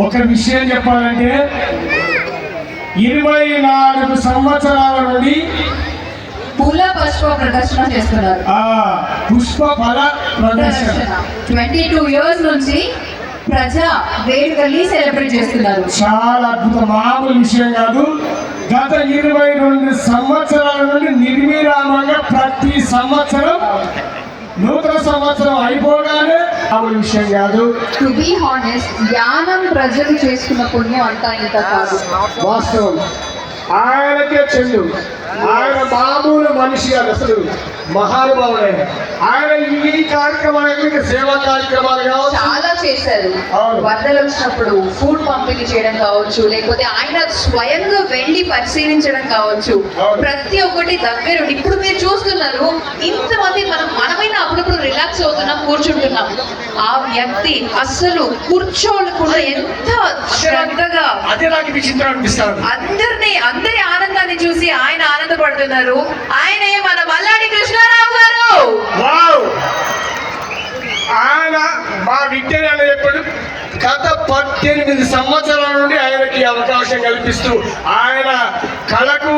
ఒక విషయం చెప్పాలంటే 24 సంవత్సరాల నుండి పూల పుష్ప ప్రదర్శన చేస్తున్నారు. పుష్ప ఫల ప్రదర్శన 22 ఇయర్స్ నుంచి ప్రజా వేడుకల్ని సెలబ్రేట్ చేస్తున్నారు. చాలా అద్భుత మామూలు విషయం కాదు. గత 22 సంవత్సరాల నుండి నిర్విరామంగా ప్రతి సంవత్సరం నూతన సంవత్సరం అయిపోగానే మామూలు విషయం కాదు. టు బి హానెస్ట్, యానం ప్రజలు చేసుకున్న పుణ్యం అంతా ఇంత కాదు. వాస్తవం ఆయనకే చెందు. ఆయన మామూలు మనిషి కాదు, అసలు మహానుభావుడే. ఆయన ఈ కార్యక్రమాలు సేవా కార్యక్రమాలు కావచ్చు చాలా చేశారు. అవును. వరదలు వచ్చినప్పుడు ఫుడ్ పంపిణీ చేయడం కావచ్చు, లేకపోతే ఆయన స్వయంగా వెళ్ళి పరిశీలించడం కావచ్చు. అవును. ప్రతి ఒక్కటి దగ్గరుండి ఇప్పుడు మీరు చూస్తున్నారు ఇంతమంది మనమైనా అప్పుడప్పుడు రిలాక్స్ అవుతున్నాం, కూర్చుంటున్నాం. ఆ వ్యక్తి అస్సలు కూర్చోకుండా ఎంత శ్రద్ధగా అదే నాకు విచిత్రం అనిపిస్తాను. అందరి ఆనందాన్ని చూసి ఆయన ఆనందపడుతున్నారు. ఆయనే మన మల్లాడి కృష్ణారావు గారు. వావ్! ఆయన మా విద్యాలయంలో ఎప్పుడు గత 18 సంవత్సరాల నుండి ఆయనకి అవకాశం కల్పిస్తూ ఆయన కళకు